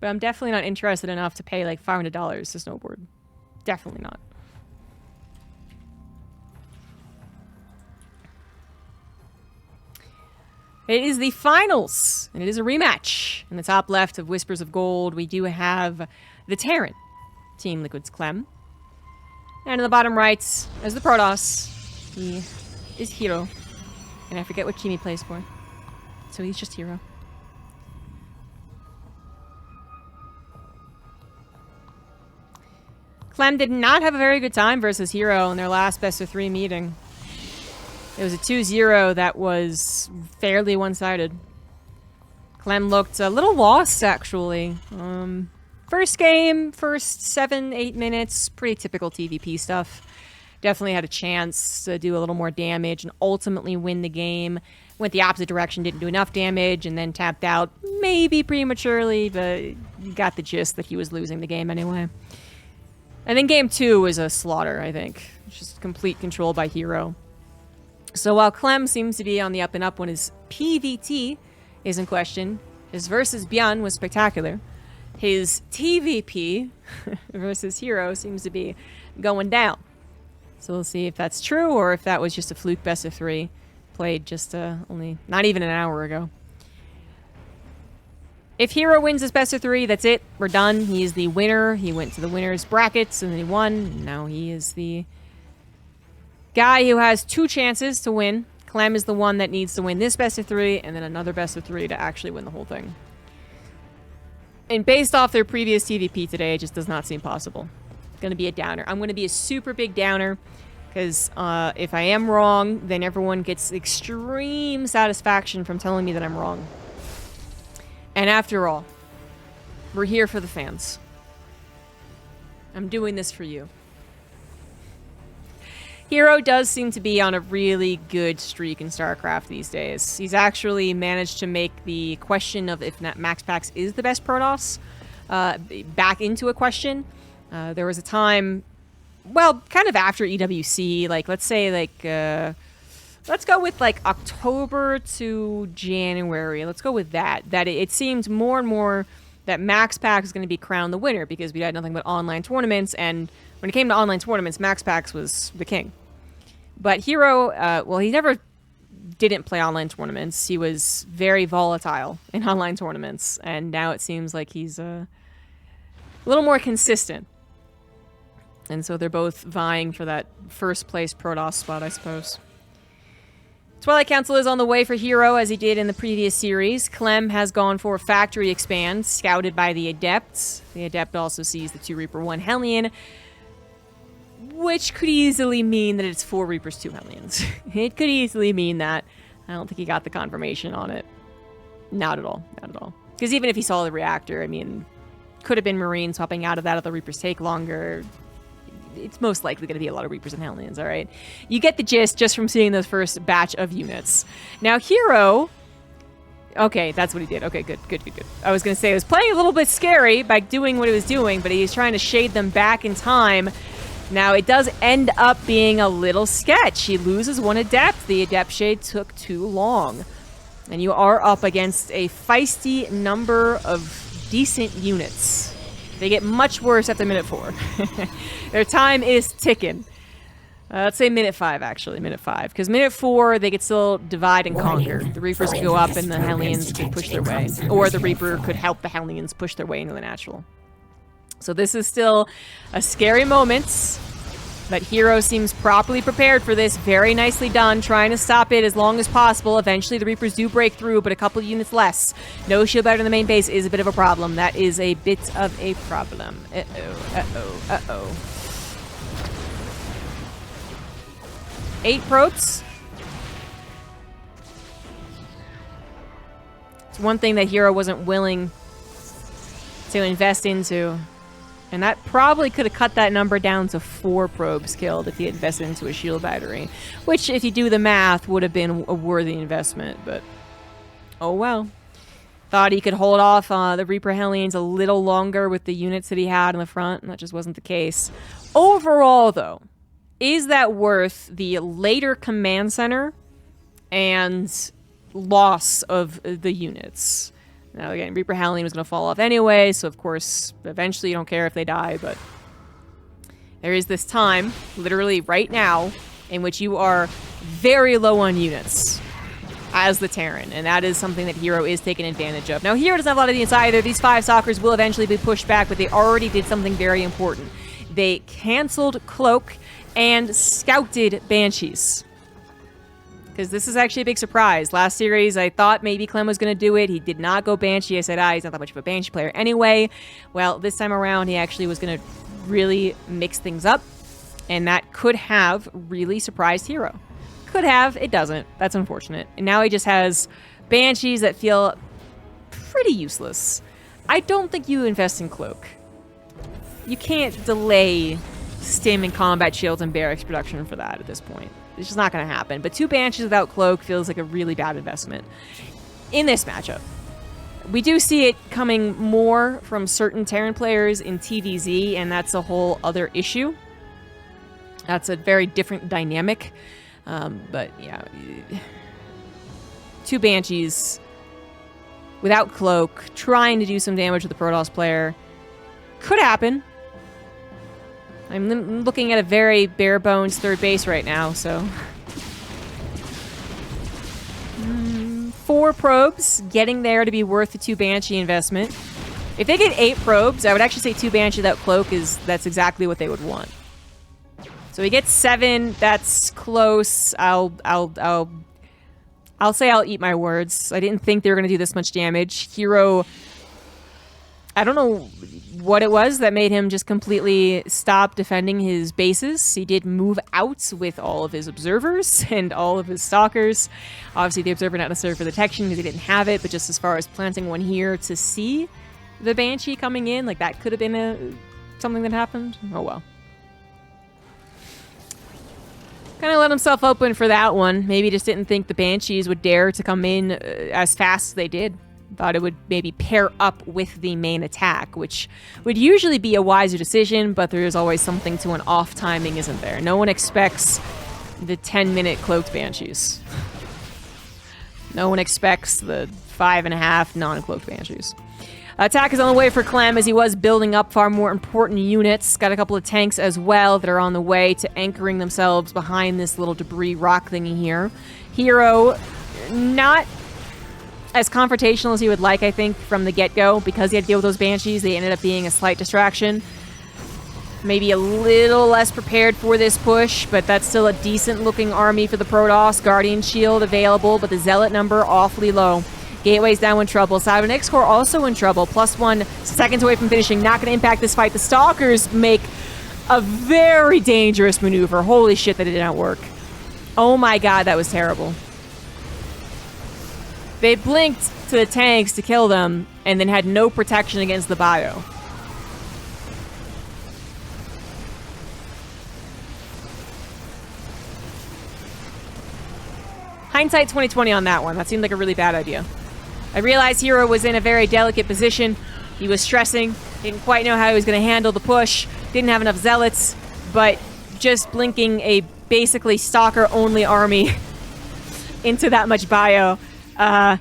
But I'm definitely not interested enough to pay like $500 to snowboard. Definitely not. It is the finals, and it is a rematch. In the top left of Whispers of Gold, we do have the Terran, Team Liquid's Clem. And in the bottom right, as the Protoss, he is herO. And I forget what team he plays for. So he's just herO. Clem did not have a very good time versus herO in their last best-of-3 meeting. It was a 2-0 that was fairly one-sided. Clem looked a little lost, actually. First game, first 7-8 minutes, pretty typical TvP stuff. Definitely had a chance to do a little more damage and ultimately win the game. Went the opposite direction, didn't do enough damage, and then tapped out maybe prematurely, but you got the gist that he was losing the game anyway. And then game 2 was a slaughter, I think. Just complete control by herO. So while Clem seems to be on the up and up when his PVT is in question, his versus Bjorn was spectacular. His TvP versus herO seems to be going down. So we'll see if that's true or if that was just a fluke best of 3 played just only not even an hour ago. If herO wins this best of 3, that's it. We're done. He is the winner. He went to the winner's brackets and then he won. Now he is the guy who has 2 chances to win. Clem is the one that needs to win this best of 3 and then another best of 3 to actually win the whole thing. And based off their previous TvP today, it just does not seem possible. It's going to be a downer. I'm going to be a super big downer because if I am wrong, then everyone gets extreme satisfaction from telling me that I'm wrong. And after all, we're here for the fans. I'm doing this for you. herO does seem to be on a really good streak in StarCraft these days. He's actually managed to make the question of if MaxPax is the best Protoss back into a question. There was a time, well, kind of after EWC, like, let's say, like, let's go with, like, October to January. Let's go with that. That it seemed more and more that MaxPax is going to be crowned the winner because we had nothing but online tournaments, and when it came to online tournaments, MaxPax was the king. But herO, well, he never didn't play online tournaments. He was very volatile in online tournaments, and now it seems like he's a little more consistent. And so they're both vying for that first place Protoss spot, I suppose. Twilight Council is on the way for herO as he did in the previous series. Clem has gone for Factory Expand, scouted by the Adept. The Adept also sees the 2 Reaper, 1 Hellion, which could easily mean that it's 4 Reapers, 2 Hellions. It could easily mean that. I don't think he got the confirmation on it. Not at all. Not at all. Because even if he saw the reactor, I mean, could have been Marines hopping out of that if the Reapers take longer. It's most likely going to be a lot of Reapers and Hellions, all right? You get the gist just from seeing those first batch of units. Now, herO... Okay, that's what he did. Okay, good. I was going to say, it was playing a little bit scary by doing what he was doing, but he's trying to shade them back in time. Now, it does end up being a little sketch. He loses 1 Adept. The Adept Shade took too long. And you are up against a feisty number of decent units. They get much worse after minute 4. Their time is ticking. Let's say minute 5, actually. Minute 5. Because minute 4, they could still divide and conquer. The Reapers could go up and the Hellions could push their way. Or the Reaper could help the Hellions push their way into the natural. So this is still a scary moment. But herO seems properly prepared for this. Very nicely done. Trying to stop it as long as possible. Eventually the Reapers do break through, but a couple units less. No shield better in the main base is a bit of a problem. That is a bit of a problem. Uh-oh. 8 probes. It's one thing that herO wasn't willing to invest into. And that probably could have cut that number down to 4 probes killed if he had invested into a shield battery. Which, if you do the math, would have been a worthy investment, but oh well. Thought he could hold off the Reaper Hellions a little longer with the units that he had in the front, and that just wasn't the case. Overall, though, is that worth the later command center and loss of the units? Now again, Reaper Howling was going to fall off anyway, so of course, eventually you don't care if they die, but there is this time, literally right now, in which you are very low on units as the Terran, and that is something that herO is taking advantage of. Now, herO doesn't have a lot of units either. These 5 stalkers will eventually be pushed back, but they already did something very important. They canceled Cloak and scouted Banshees. Because this is actually a big surprise. Last series, I thought maybe Clem was going to do it. He did not go Banshee. I said, he's not that much of a Banshee player anyway. Well, this time around, he actually was going to really mix things up. And that could have really surprised herO. Could have. It doesn't. That's unfortunate. And now he just has Banshees that feel pretty useless. I don't think you invest in Cloak. You can't delay Stim and Combat Shields and Barracks production for that at this point. It's just not going to happen. But 2 Banshees without Cloak feels like a really bad investment in this matchup. We do see it coming more from certain Terran players in TvZ, and that's a whole other issue. That's a very different dynamic. But yeah, 2 Banshees without Cloak, trying to do some damage with the Protoss player. Could happen. I'm looking at a very bare bones third base right now, so. 4 probes, getting there to be worth the 2 Banshee investment. If they get 8 probes, I would actually say 2 Banshee without Cloak that's exactly what they would want. So he gets 7. That's close. I'll say I'll eat my words. I didn't think they were going to do this much damage. herO, I don't know what it was that made him just completely stop defending his bases. He did move out with all of his observers and all of his stalkers. Obviously, the observer not necessarily for detection because he didn't have it, but just as far as planting one here to see the Banshee coming in, like that could have been something that happened. Oh well. Kind of let himself open for that one. Maybe just didn't think the Banshees would dare to come in as fast as they did. Thought it would maybe pair up with the main attack, which would usually be a wiser decision, but there is always something to an off timing, isn't there? No one expects the 10-minute cloaked Banshees. No one expects the 5.5 non-cloaked Banshees. Attack is on the way for Clem as he was building up far more important units. Got a couple of tanks as well that are on the way to anchoring themselves behind this little debris rock thingy here. herO, not as confrontational as he would like, I think, from the get-go. Because he had to deal with those Banshees, they ended up being a slight distraction. Maybe a little less prepared for this push, but that's still a decent-looking army for the Protoss. Guardian Shield available, but the Zealot number awfully low. Gateway's now in trouble. Cybernetics Core also in trouble. +1 seconds away from finishing. Not going to impact this fight. The Stalkers make a very dangerous maneuver. Holy shit, that did not work. Oh my god, that was terrible. They blinked to the tanks to kill them, and then had no protection against the bio. Hindsight 2020 on that one. That seemed like a really bad idea. I realized herO was in a very delicate position. He was stressing, didn't quite know how he was going to handle the push, didn't have enough zealots, but just blinking a basically stalker-only army into that much bio, I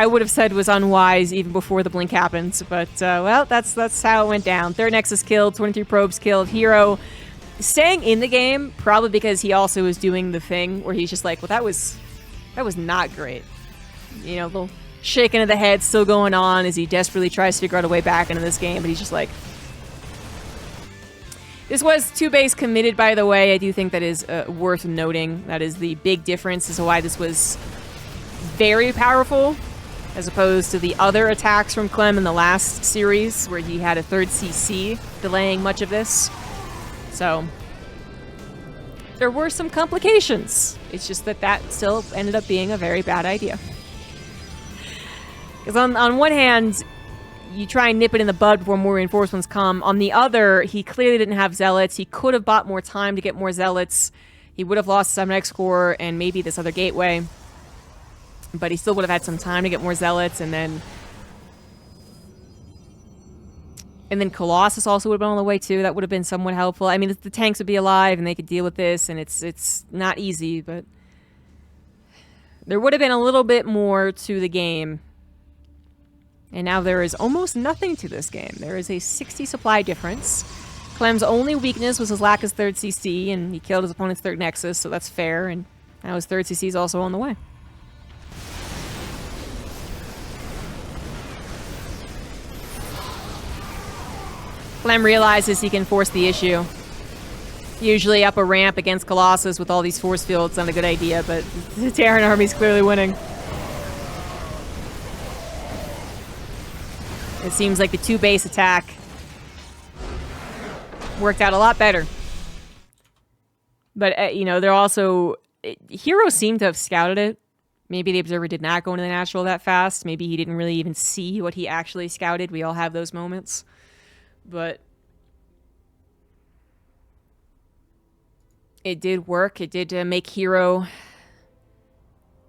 would have said was unwise even before the blink happened. But, well, that's how it went down. Third Nexus killed, 23 probes killed. herO staying in the game, probably because he also was doing the thing where he's just like, well, that was not great. You know, the shaking of the head still going on as he desperately tries to figure out a way back into this game, but he's just like... This was 2 base committed, by the way. I do think that is worth noting. That is the big difference as to why this was very powerful, as opposed to the other attacks from Clem in the last series, where he had a 3rd CC delaying much of this. So, there were some complications. It's just that still ended up being a very bad idea. Because on one hand, you try and nip it in the bud before more reinforcements come. On the other, he clearly didn't have zealots. He could have bought more time to get more zealots. He would have lost 7X core and maybe this other gateway. But he still would have had some time to get more zealots, and then Colossus also would have been on the way too. That would have been somewhat helpful. I mean, the tanks would be alive and they could deal with this, and it's not easy, but there would have been a little bit more to the game And now there is almost nothing to this game. There is a 60 supply difference. Clem's only weakness was his lack of third CC, and he killed his opponent's third Nexus, so that's fair, and now his third CC is also on the way. Clem realizes he can force the issue. Usually up a ramp against Colossus with all these force fields, not a good idea, but the Terran army's clearly winning. It seems like the 2-base attack worked out a lot better. But, you know, they're also... herO seemed to have scouted it. Maybe the Observer did not go into the natural that fast. Maybe he didn't really even see what he actually scouted. We all have those moments. But... it did work. It did make herO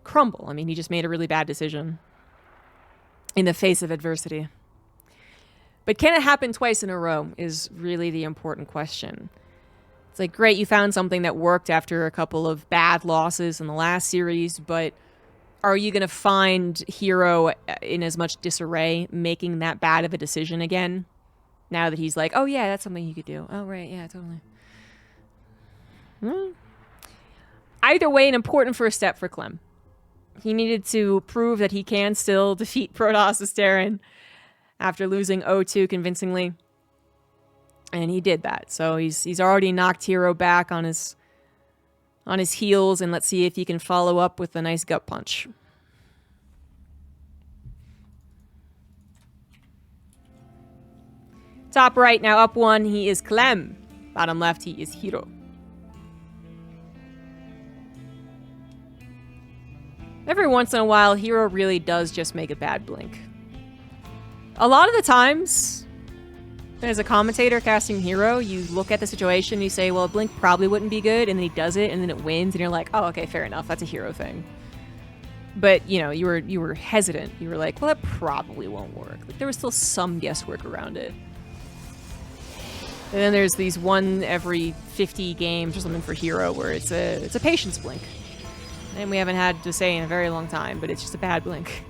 crumble. I mean, he just made a really bad decision in the face of adversity. But can it happen twice in a row is really the important question. It's like, great, you found something that worked after a couple of bad losses in the last series, but are you going to find herO in as much disarray making that bad of a decision again? Now that he's like, oh yeah, that's something you could do. Oh right, yeah, totally. Either way, an important first step for Clem. He needed to prove that he can still defeat Protoss Terran after losing 0-2 convincingly. And he did that. So he's already knocked herO back on his heels, and let's see if he can follow up with a nice gut punch. Top right, now up 1, he is Clem. Bottom left, he is herO. Every once in a while, herO really does just make a bad blink. A lot of the times, as a commentator casting herO, you look at the situation, you say, well, a blink probably wouldn't be good, and then he does it, and then it wins, and you're like, oh, okay, fair enough, that's a herO thing. But, you know, you were hesitant. You were like, well, that probably won't work. Like, there was still some guesswork around it. And then there's these 1 every 50 games or something for herO where it's a patience blink. And we haven't had to say in a very long time, but it's just a bad blink.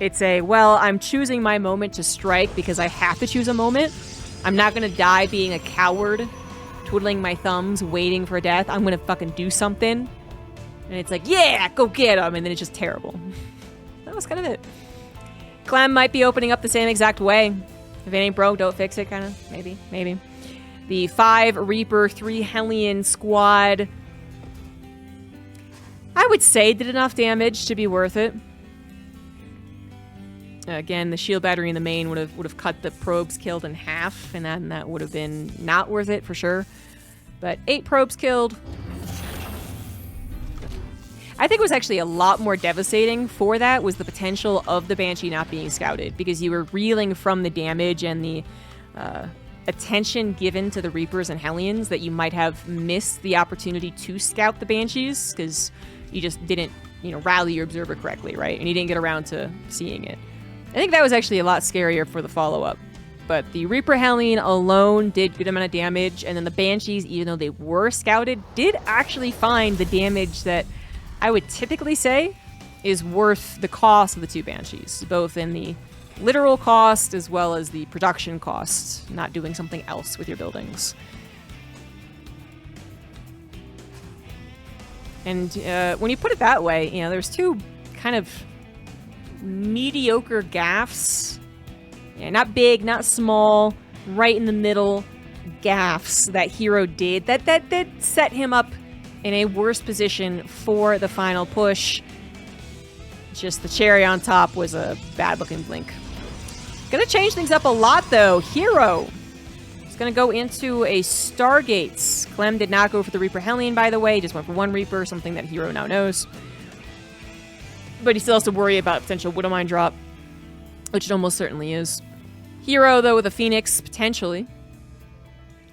It's a, well, I'm choosing my moment to strike because I have to choose a moment. I'm not going to die being a coward, twiddling my thumbs, waiting for death. I'm going to fucking do something. And it's like, yeah, go get him. And then it's just terrible. That was kind of it. Clem might be opening up the same exact way. If it ain't broke, don't fix it, kind of. Maybe. The 5 Reaper, 3 Hellion squad... I would say did enough damage to be worth it. Again, the shield battery in the main would have cut the probes killed in half, and then that would have been not worth it for sure. But 8 probes killed. I think it was actually a lot more devastating for that was the potential of the Banshee not being scouted, because you were reeling from the damage and the attention given to the Reapers and Hellions that you might have missed the opportunity to scout the Banshees, because you just didn't, you know, rally your observer correctly, right? And you didn't get around to seeing it. I think that was actually a lot scarier for the follow-up. But the Reaper Hellion alone did a good amount of damage, and then the Banshees, even though they were scouted, did actually find the damage that I would typically say is worth the cost of the 2 Banshees, both in the literal cost as well as the production cost, not doing something else with your buildings. And when you put it that way, you know, there's 2 kind of mediocre gaffes. Yeah, not big, not small, right in the middle gaffes that herO did that set him up in a worse position for the final push. Just the cherry on top was a bad-looking blink. Gonna change things up a lot, though. herO is gonna go into a Stargates. Clem did not go for the Reaper Hellion, by the way. He just went for 1 Reaper, something that herO now knows. But he still has to worry about potential Widowmine drop, which it almost certainly is. herO, though, with a Phoenix, potentially,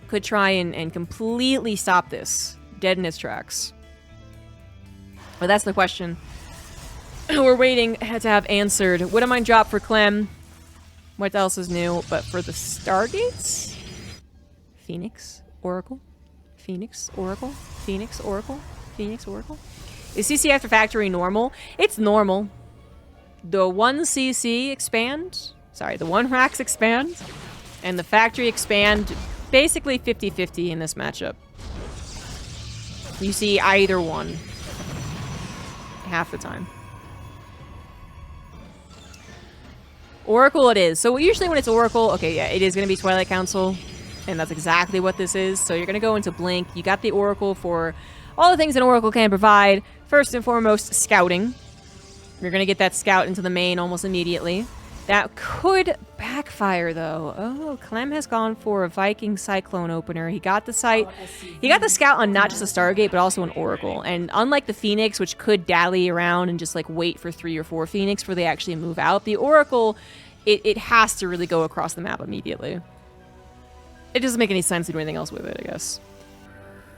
could try and completely stop this, dead in its tracks. But that's the question we're waiting to have answered. Widowmine drop for Clem. What else is new? But for the Stargates? Phoenix, Oracle, Phoenix, Oracle, Phoenix, Oracle, Phoenix, Oracle. Is CC after factory normal? It's normal. the 1cc expand, sorry, the 1 Rax expand, and the factory expand basically 50-50 in this matchup. You see either one half the time. Oracle it is. So usually when it's Oracle, okay, yeah, it is going to be Twilight Council, and that's exactly what this is. So you're going to go into Blink. You got the Oracle for all the things an Oracle can provide. First and foremost, scouting. You're going to get that scout into the main almost immediately. That could backfire, though. Oh, Clem has gone for a Viking Cyclone opener. He got the site. He got the scout on not just a Stargate, but also an Oracle. And unlike the Phoenix, which could dally around and just like wait for 3 or 4 Phoenix before they actually move out, the Oracle, it has to really go across the map immediately. It doesn't make any sense to do anything else with it, I guess.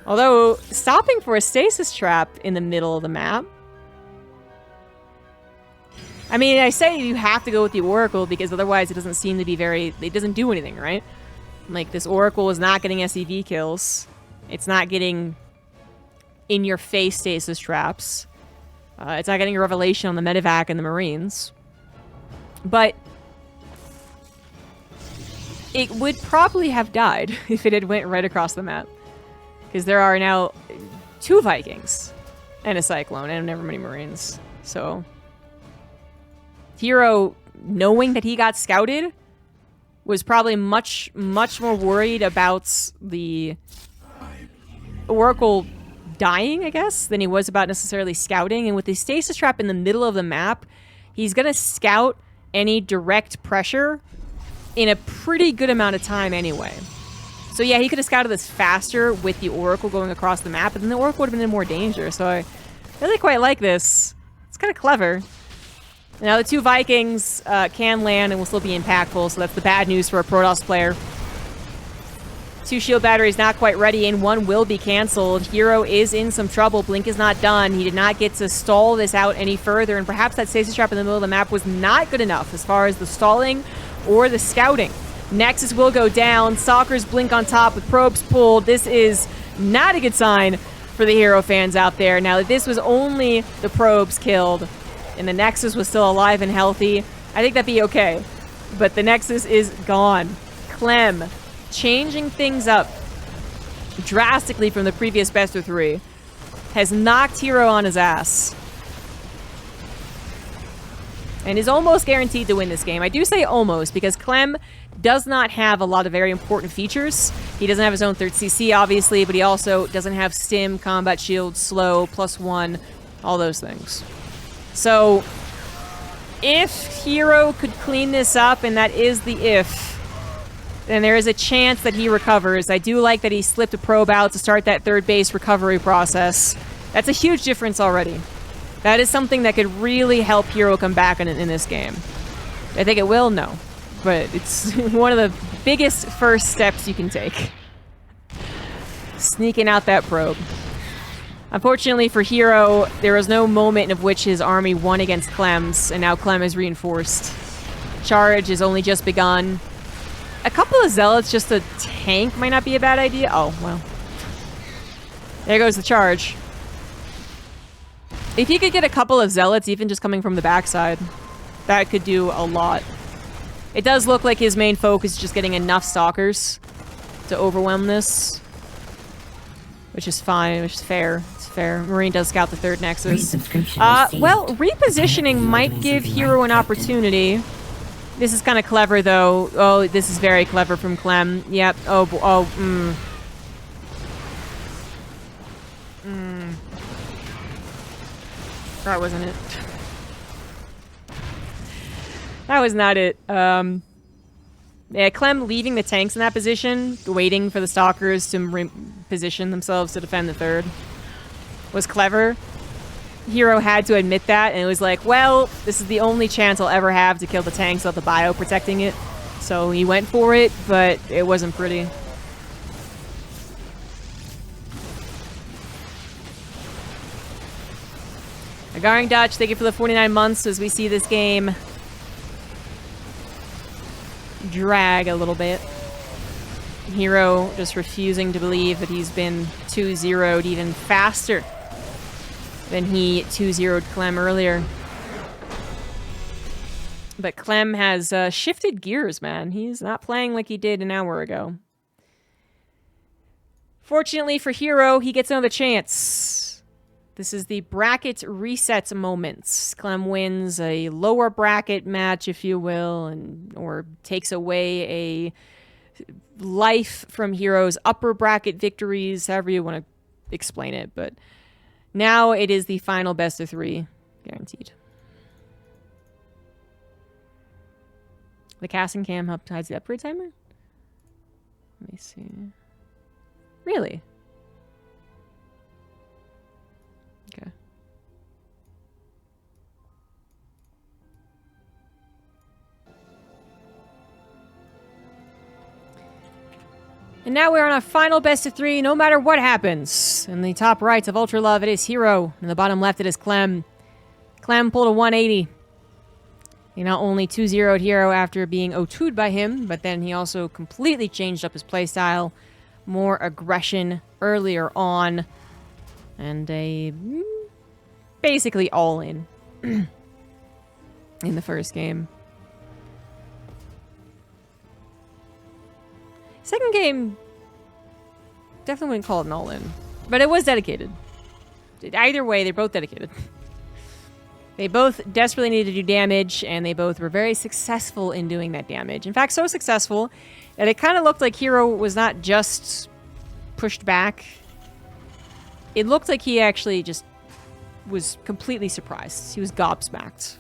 Although, stopping for a stasis trap in the middle of the map. I mean, I say you have to go with the Oracle because otherwise it doesn't seem to be very... It doesn't do anything, right? Like, this Oracle is not getting SEV kills. It's not getting in-your-face stasis traps. It's not getting a revelation on the medevac and the Marines. But it would probably have died if it had went right across the map. Because there are now 2 Vikings and a Cyclone and never many Marines. So... herO, knowing that he got scouted, was probably much more worried about the Oracle dying, I guess, than he was about necessarily scouting. And with the stasis trap in the middle of the map, he's going to scout any direct pressure in a pretty good amount of time anyway. So yeah, he could have scouted this faster with the Oracle going across the map, but then the Oracle would have been in more danger. So I really quite like this. It's kind of clever. Now, the 2 Vikings can land and will still be impactful, so that's the bad news for a Protoss player. 2 shield batteries not quite ready, and 1 will be canceled. herO is in some trouble. Blink is not done. He did not get to stall this out any further, and perhaps that stasis trap in the middle of the map was not good enough as far as the stalling or the scouting. Nexus will go down. Stalkers blink on top with probes pulled. This is not a good sign for the herO fans out there. Now, if this was only the probes killed, and the Nexus was still alive and healthy, I think that'd be okay. But the Nexus is gone. Clem, changing things up drastically from the previous best of 3, has knocked herO on his ass. And is almost guaranteed to win this game. I do say almost, because Clem does not have a lot of very important features. He doesn't have his own 3rd CC, obviously, but he also doesn't have Stim, Combat Shield, Slow, +1, all those things. So, if herO could clean this up, and that is the if, then there is a chance that he recovers. I do like that he slipped a probe out to start that 3rd base recovery process. That's a huge difference already. That is something that could really help herO come back in this game. I think it will, no. But it's one of the biggest first steps you can take. Sneaking out that probe. Unfortunately for herO, there was no moment in which his army won against Clem's, and now Clem is reinforced. Charge has only just begun. A couple of Zealots just to tank might not be a bad idea. Oh, well. There goes the charge. If he could get a couple of Zealots, even just coming from the backside, that could do a lot. It does look like his main focus is just getting enough Stalkers to overwhelm this. Which is fine, which is fair. It's fair. Marine does scout the 3rd Nexus. Well, repositioning might give herO an opportunity. This is kind of clever, though. Oh, this is very clever from Clem. Yep. That wasn't it. That was not it. Yeah, Clem leaving the tanks in that position, waiting for the Stalkers to reposition themselves to defend the 3rd, was clever. herO had to admit that, and it was like, well, this is the only chance I'll ever have to kill the tanks without the bio protecting it. So he went for it, but it wasn't pretty. Agaring Dutch, thank you for the 49 months as we see this game drag a little bit. herO just refusing to believe that he's been 2-0'd even faster than he 2-0'd Clem earlier. But Clem has shifted gears, man. He's not playing like he did an hour ago. Fortunately for herO, he gets another chance. This is the bracket reset moments. Clem wins a lower bracket match, if you will, or takes away a life from herO's upper bracket victories, however you want to explain it. But now it is the final best of 3, guaranteed. The casting cam hides the upgrade timer? Let me see. Really? Okay. And now we're on a final best of 3, no matter what happens. In the top right of Ultra Love, it is herO. In the bottom left, it is Clem. Clem pulled a 180. He not only 2-0'd herO after being O2'd by him, but then he also completely changed up his playstyle. More aggression earlier on. And a basically all-in in the first game. Second game, definitely wouldn't call it an all-in. But it was dedicated. Either way, they're both dedicated. They both desperately needed to do damage, and they both were very successful in doing that damage. In fact, so successful that it kind of looked like herO was not just pushed back. It looked like he actually just was completely surprised. He was gobsmacked.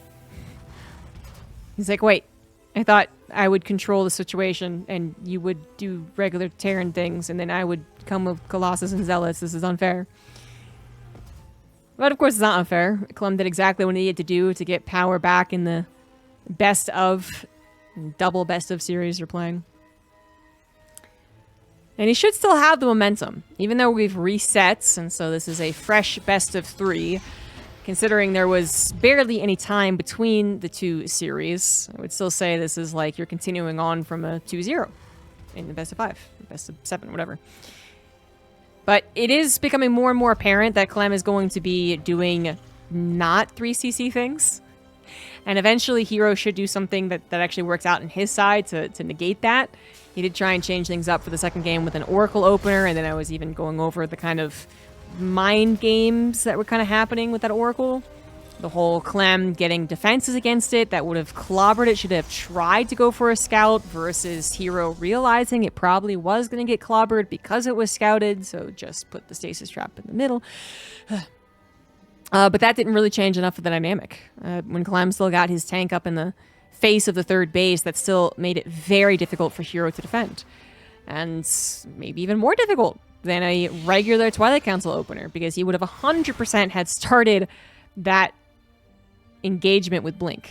He's like, wait, I thought I would control the situation, and you would do regular Terran things, and then I would come with Colossus and Zealots. This is unfair. But of course, it's not unfair. Clem did exactly what he needed to do to get power back in the best of, double best of series you're playing. And he should still have the momentum, even though we've reset, and so this is a fresh best of 3. Considering there was barely any time between the 2 series, I would still say this is like you're continuing on from a 2-0 in the best of 5, best of 7, whatever. But it is becoming more and more apparent that Clem is going to be doing not 3CC things. And eventually herO should do something that actually works out in his side to negate that. He did try and change things up for the second game with an Oracle opener, and then I was even going over the kind of mind games that were kind of happening with that Oracle. The whole Clem getting defenses against it that would have clobbered it, should have tried to go for a scout, versus herO realizing it probably was going to get clobbered because it was scouted, so just put the stasis trap in the middle. But that didn't really change enough of the dynamic. When Clem still got his tank up in the face of the third base, that still made it very difficult for herO to defend. And maybe even more difficult than a regular Twilight Council opener, because he would have 100% had started that engagement with Blink.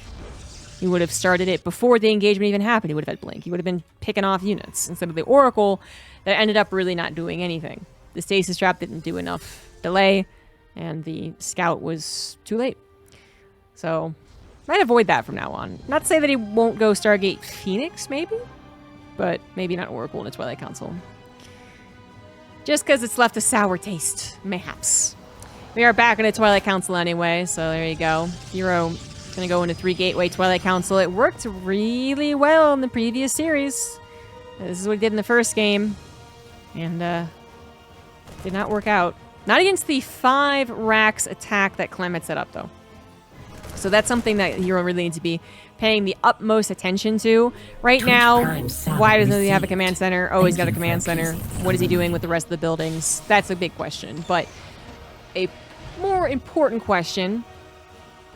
He would have started it before the engagement even happened. He would have had Blink. He would have been picking off units instead of the Oracle that ended up really not doing anything. The stasis trap didn't do enough delay, and the scout was too late. So, might avoid that from now on. Not to say that he won't go Stargate Phoenix, maybe? But maybe not Oracle in a Twilight Council. Just because it's left a sour taste, mayhaps. We are back in a Twilight Council anyway, so there you go. herO gonna go into 3 Gateway Twilight Council. It worked really well in the previous series. This is what he did in the first game. And, did not work out. Not against the 5 racks attack that Clem had set up, though. So that's something that herO really needs to be paying the utmost attention to. Right now, why doesn't he have a command center? Oh, he's got a command center. What is he doing with the rest of the buildings? That's a big question. But a more important question,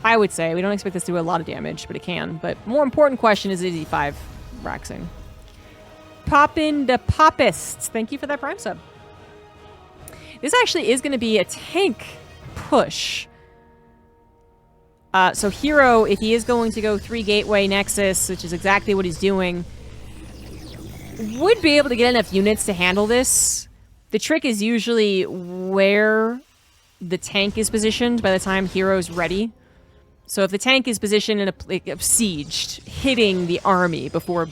I would say, we don't expect this to do a lot of damage, but it can. But more important question is he 5 raxing? Poppin' the Poppists. Thank you for that Prime sub. This actually is going to be a tank push. So herO, if he is going to go 3 Gateway Nexus, which is exactly what he's doing, would be able to get enough units to handle this. The trick is usually where the tank is positioned by the time herO's ready. So if the tank is positioned in a besieged, hitting the army before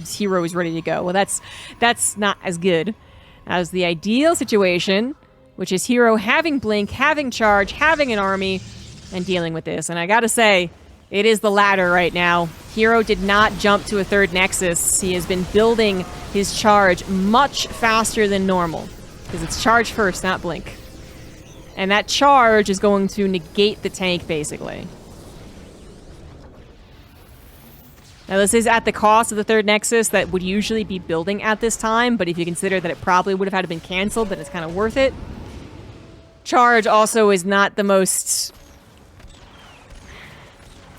herO is ready to go, well, that's not as good as the ideal situation, which is herO having Blink, having Charge, having an army, and dealing with this. And I gotta say, it is the latter right now. herO did not jump to a third Nexus. He has been building his charge much faster than normal. Because it's charge first, not blink. And that charge is going to negate the tank, basically. Now, this is at the cost of the third Nexus that would usually be building at this time, but if you consider that it probably would have had to been canceled, then it's kind of worth it. Charge also is not the most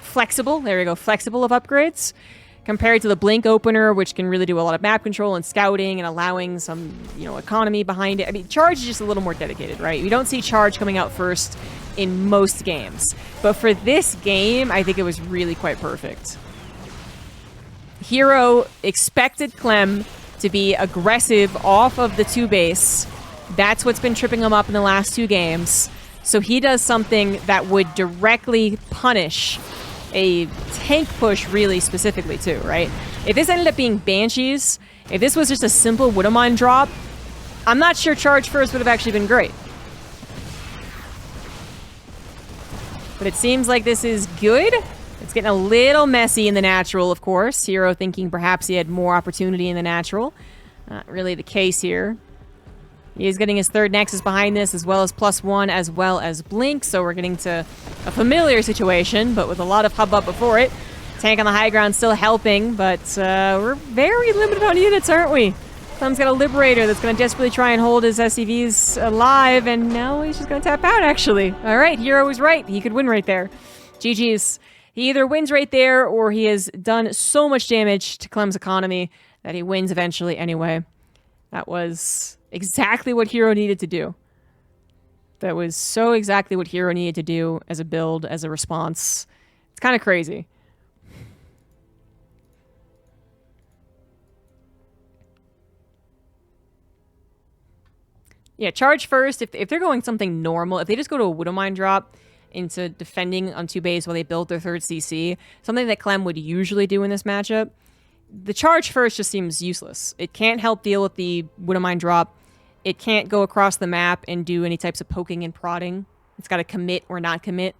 flexible, there we go, flexible of upgrades, compared to the Blink Opener, which can really do a lot of map control and scouting and allowing some, you know, economy behind it. I mean, Charge is just a little more dedicated, right? You don't see Charge coming out first in most games. But for this game, I think it was really quite perfect. herO expected Clem to be aggressive off of the 2 base. That's what's been tripping him up in the last 2 games. So he does something that would directly punish a tank push really specifically too, right? If this ended up being Banshees, if this was just a simple Widowmine drop, I'm not sure charge first would have actually been great. But it seems like this is good. It's getting a little messy in the natural, of course. herO thinking perhaps he had more opportunity in the natural. Not really the case here. He is getting his third Nexus behind this, as well as +1, as well as Blink, so we're getting to a familiar situation, but with a lot of hubbub before it. Tank on the high ground still helping, but we're very limited on units, aren't we? Clem's got a Liberator that's going to desperately try and hold his SCVs alive, and now he's just going to tap out, actually. All right, herO was right. He could win right there. GG's. He either wins right there, or he has done so much damage to Clem's economy that he wins eventually anyway. That was exactly what herO needed to do. That was so exactly what herO needed to do as a build, as a response. It's kind of crazy. Yeah, charge first. If they're going something normal, if they just go to a Widowmine drop into defending on 2 base while they build their third CC, something that Clem would usually do in this matchup, the charge first just seems useless. It can't help deal with the Widowmine drop. It can't go across the map and do any types of poking and prodding. It's got to commit or not commit.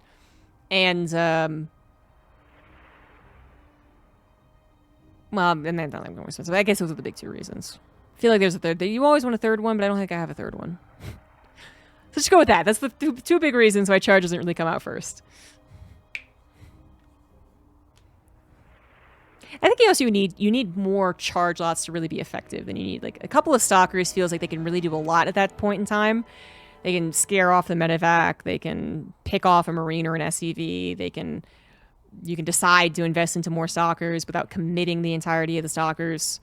And, well, and then not more expensive. I guess those are the big 2 reasons. I feel like there's a third. You always want a third one, but I don't think I have a third one. So just go with that. That's the 2 big reasons why charge doesn't really come out first. I think also you need more charge lots to really be effective than you need. Like, a couple of Stalkers feels like they can really do a lot at that point in time. They can scare off the medevac. They can pick off a Marine or an SCV. You can decide to invest into more Stalkers without committing the entirety of the Stalkers.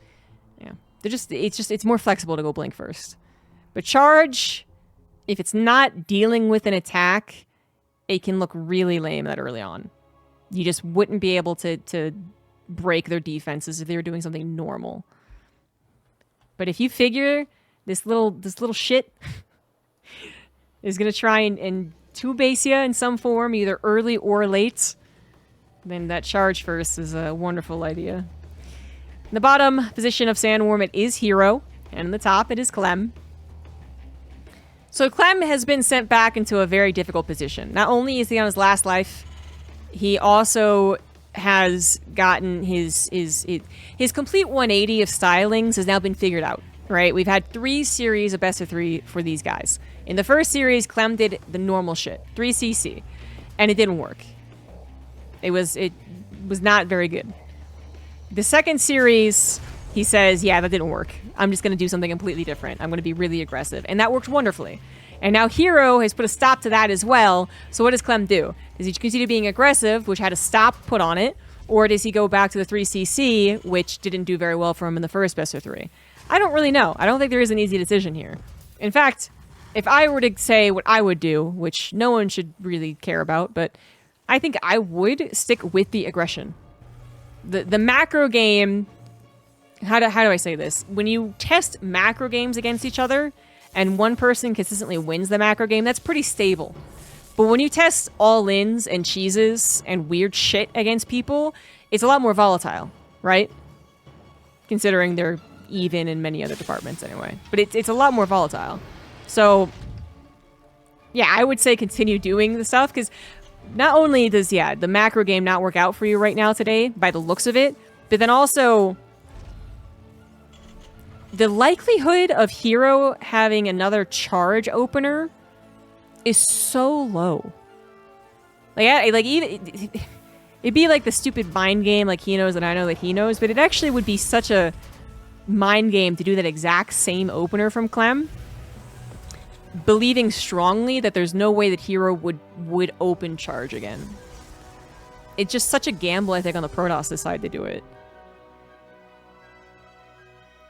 Yeah, it's more flexible to go blink first. But charge, if it's not dealing with an attack, it can look really lame that early on. You just wouldn't be able to break their defenses if they were doing something normal. But if you figure this little shit is gonna try and 2-base you in some form, either early or late, then that charge first is a wonderful idea. In the bottom position of Sandworm, it is herO, and in the top, it is Clem. So Clem has been sent back into a very difficult position. Not only is he on his last life, he also has gotten his complete 180 of stylings has now been figured out, right? We've had 3 series of best of 3 for these guys. In the first series, Clem did the normal shit, 3 CC, and it didn't work. It was not very good. The second series, he says, yeah, that didn't work. I'm just going to do something completely different. I'm going to be really aggressive. And that worked wonderfully. And now herO has put a stop to that as well. So what does Clem do? Does he continue being aggressive, which had a stop put on it? Or does he go back to the 3CC, which didn't do very well for him in the first best of 3? I don't really know. I don't think there is an easy decision here. In fact, if I were to say what I would do, which no one should really care about, but I think I would stick with the aggression. The macro game... How do I say this? When you test macro games against each other, and one person consistently wins the macro game, that's pretty stable. But when you test all-ins and cheeses and weird shit against people, it's a lot more volatile, right? Considering they're even in many other departments anyway. But it's a lot more volatile. So, yeah, I would say continue doing the stuff, because not only does, the macro game not work out for you right now today, by the looks of it, but then also the likelihood of herO having another charge opener is so low. Like even it'd be like the stupid mind game, like he knows and I know that he knows, but it actually would be such a mind game to do that exact same opener from Clem, believing strongly that there's no way that herO would open charge again. It's just such a gamble, I think, on the Protoss side to do it.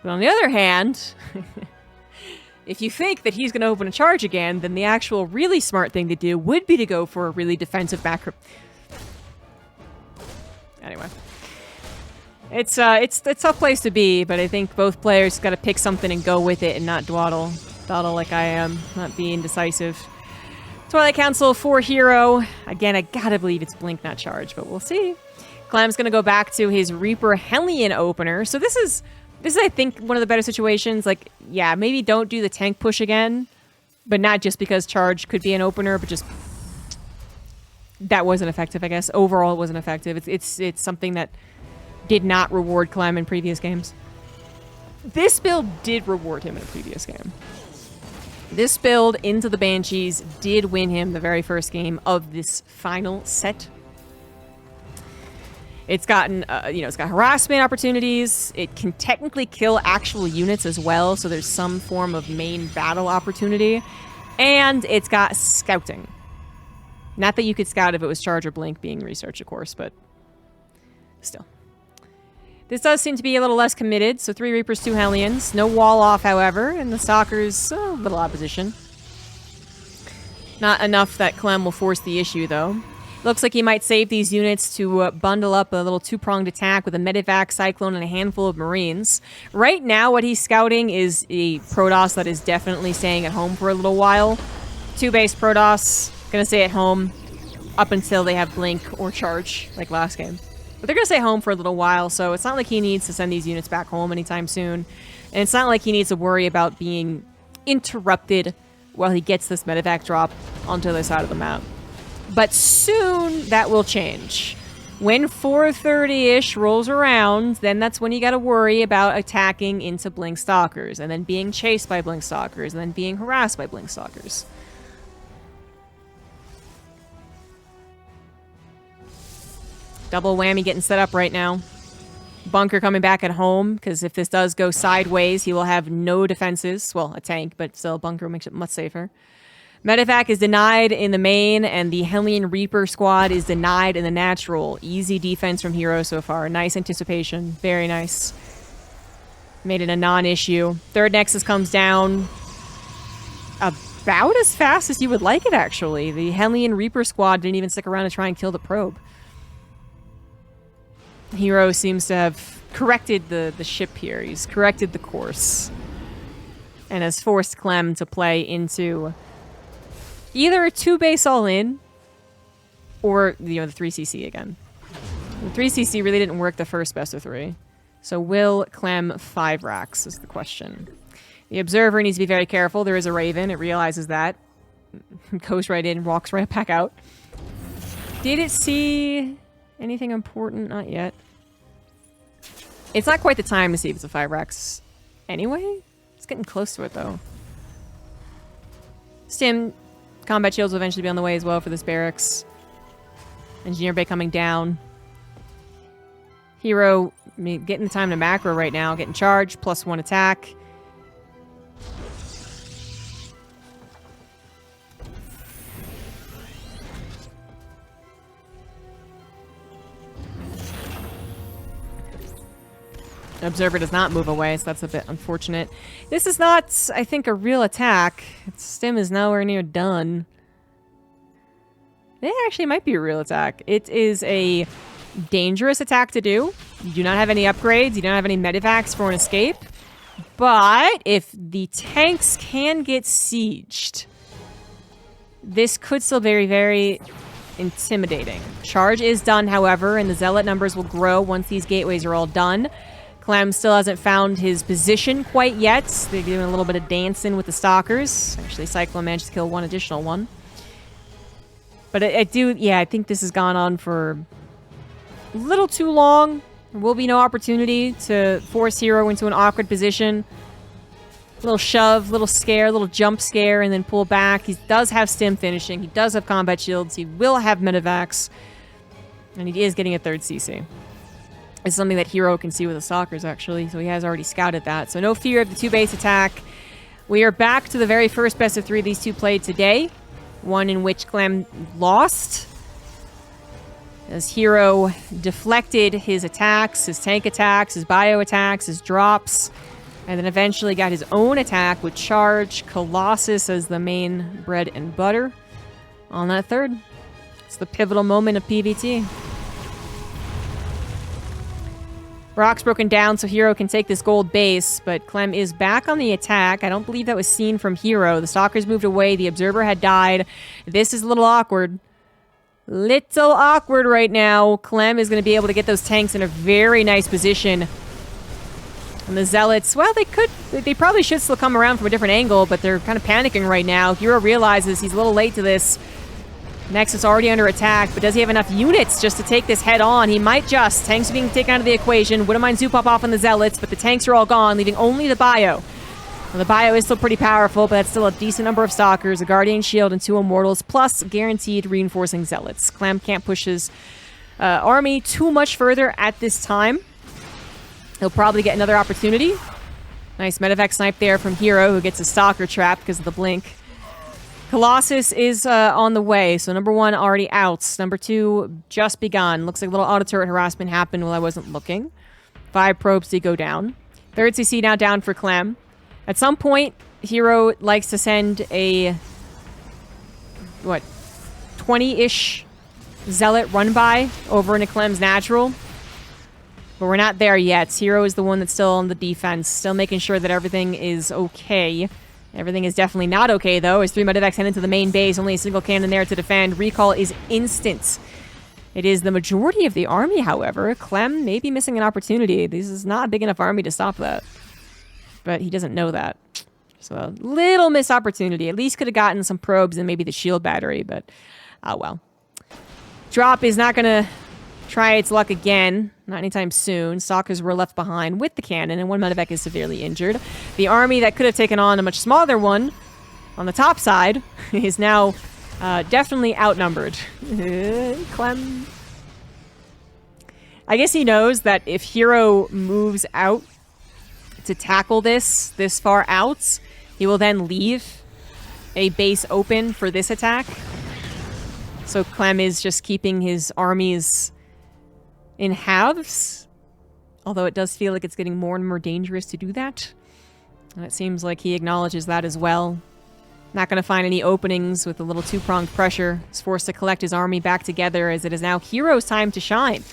But on the other hand, if you think that he's going to open a charge again, then the actual really smart thing to do would be to go for a really defensive macro. Anyway. It's a tough place to be, but I think both players got to pick something and go with it and not dawdle. Dawdle like I am, not be indecisive. Twilight Council for herO. Again, I gotta believe it's Blink, not Charge, but we'll see. Clem's gonna go back to his Reaper Hellion opener. So this is, I think, one of the better situations. Like, yeah, maybe don't do the tank push again, but not just because Charge could be an opener, but just that wasn't effective, I guess. Overall, it wasn't effective. It's something that did not reward Clem in previous games. This build did reward him in a previous game. This build into the Banshees did win him the very first game of this final set. It's gotten, it's got harassment opportunities. It can technically kill actual units as well, so there's some form of main battle opportunity. And it's got scouting. Not that you could scout if it was Charge or Blink being researched, of course, but still. This does seem to be a little less committed, so 3 Reapers, 2 Hellions. No wall off, however, and the Stalkers, a little opposition. Not enough that Clem will force the issue, though. Looks like he might save these units to bundle up a little 2-pronged attack with a Medivac, Cyclone, and a handful of Marines. Right now, what he's scouting is a Protoss that is definitely staying at home for a little while. 2 base Protoss, gonna stay at home up until they have Blink or Charge, like last game. But they're going to stay home for a little while, so it's not like he needs to send these units back home anytime soon. And it's not like he needs to worry about being interrupted while he gets this Medivac drop onto the other side of the map. But soon, that will change. When 4:30-ish rolls around, then that's when you got to worry about attacking into Blink Stalkers, and then being chased by Blink Stalkers, and then being harassed by Blink Stalkers. Double whammy getting set up right now. Bunker coming back at home, because if this does go sideways, he will have no defenses. Well, a tank, but still, Bunker makes it much safer. Medivac is denied in the main, and the Hellion Reaper squad is denied in the natural. Easy defense from herO so far. Nice anticipation. Very nice. Made it a non-issue. Third Nexus comes down about as fast as you would like it, actually. The Hellion Reaper squad didn't even stick around to try and kill the probe. herO seems to have corrected the ship here. He's corrected the course. And has forced Clem to play into either a 2-base all-in or, the 3CC again. The 3CC really didn't work the first best of 3. So will Clem 5 racks is the question. The Observer needs to be very careful. There is a Raven. It realizes that. Goes right in, walks right back out. Did it see anything important? Not yet. It's not quite the time to see if it's a 5 racks anyway. It's getting close to it, though. Stim, combat shields will eventually be on the way as well for this barracks. Engineer Bay coming down. herO getting the time to macro right now. Getting charged, +1 attack. Observer does not move away, so that's a bit unfortunate. This is not, I think, a real attack. Its stim is nowhere near done. It actually might be a real attack. It is a dangerous attack to do. You do not have any upgrades. You don't have any medivacs for an escape. But if the tanks can get sieged, this could still be very, very intimidating. Charge is done, however, and the Zealot numbers will grow once these gateways are all done. Clem still hasn't found his position quite yet. They're doing a little bit of dancing with the Stalkers. Actually, Cyclone managed to kill one additional one. But I think this has gone on for a little too long. There will be no opportunity to force herO into an awkward position. Little shove, little scare, little jump scare, and then pull back. He does have stim finishing. He does have combat shields. He will have medevacs. And he is getting a third CC. It's something that herO can see with the stalkers, actually. So he has already scouted that. So no fear of the 2-base attack. We are back to the very first best of 3 these two played today. One in which Clem lost. As herO deflected his attacks, his tank attacks, his bio attacks, his drops. And then eventually got his own attack with charge. Colossus as the main bread and butter on that third. It's the pivotal moment of PvT. Rock's broken down so herO can take this gold base, but Clem is back on the attack. I don't believe that was seen from herO. The stalkers moved away. The observer had died. This is a little awkward. Little awkward right now. Clem is going to be able to get those tanks in a very nice position. And the zealots, well, they probably should still come around from a different angle, but they're kind of panicking right now. herO realizes he's a little late to this. Nexus already under attack, but does he have enough units just to take this head on? He might just. Tanks are being taken out of the equation. Wouldn't mind Zoopop off on the zealots, but the tanks are all gone, leaving only the bio. Well, the bio is still pretty powerful, but that's still a decent number of stalkers, a guardian shield, and 2 immortals, plus guaranteed reinforcing zealots. Clem can't push his army too much further at this time. He'll probably get another opportunity. Nice medevac snipe there from herO, who gets a stalker trap because of the blink. Colossus is on the way, so number 1 already out. Number 2 just begun. Looks like a little auto turret harassment happened while I wasn't looking. 5 probes did go down. Third CC now down for Clem. At some point, herO likes to send a 20-ish zealot run by over into Clem's natural. But we're not there yet. herO is the one that's still on the defense, still making sure that everything is okay. Everything is definitely not okay, though, as 3 medevacs head into the main base. Only a single cannon there to defend. Recall is instant. It is the majority of the army, however. Clem may be missing an opportunity. This is not a big enough army to stop that. But he doesn't know that. So a little missed opportunity. At least could have gotten some probes and maybe the shield battery, but oh well. Drop is not going to try its luck again. Not anytime soon. Stalkers were left behind with the cannon, and 1 medevac is severely injured. The army that could have taken on a much smaller one on the top side is now definitely outnumbered. Clem. I guess he knows that if herO moves out to tackle this far out, he will then leave a base open for this attack. So Clem is just keeping his armies in halves, although it does feel like it's getting more and more dangerous to do that. And it seems like he acknowledges that as well. Not going to find any openings with a little 2-pronged pressure. He's forced to collect his army back together as it is now herO's time to shine.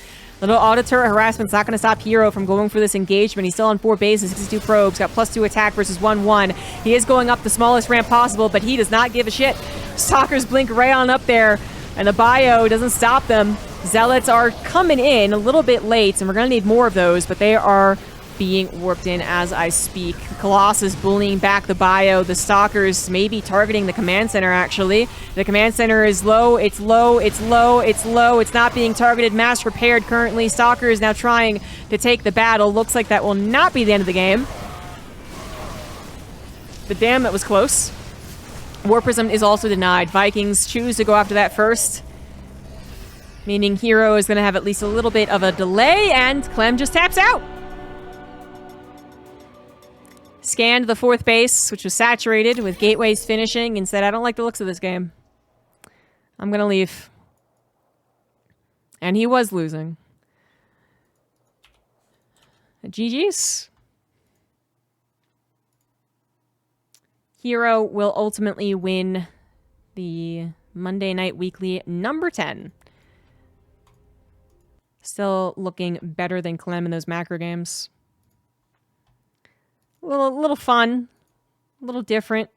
Little auto turret harassment's not going to stop herO from going for this engagement. He's still on 4 bases, 62 probes, got +2 attack versus 1-1. He is going up the smallest ramp possible, but he does not give a shit. Stalkers blink right on up there, and the bio doesn't stop them. Zealots are coming in a little bit late, and we're going to need more of those, but they are being warped in as I speak. Colossus bullying back the bio. The stalkers maybe targeting the command center, actually. The command center is low. It's low. It's low. It's low. It's not being targeted. Mass repaired currently. Stalker is now trying to take the battle. Looks like that will not be the end of the game. But damn, that was close. War Prism is also denied. Vikings choose to go after that first, meaning herO is going to have at least a little bit of a delay, and Clem just taps out. Scanned the 4th base, which was saturated with gateways finishing, and said, I don't like the looks of this game. I'm going to leave. And he was losing. GG's. herO will ultimately win the Monday Night Weekly number 10. Still looking better than Clem in those macro games. A little fun, a little different.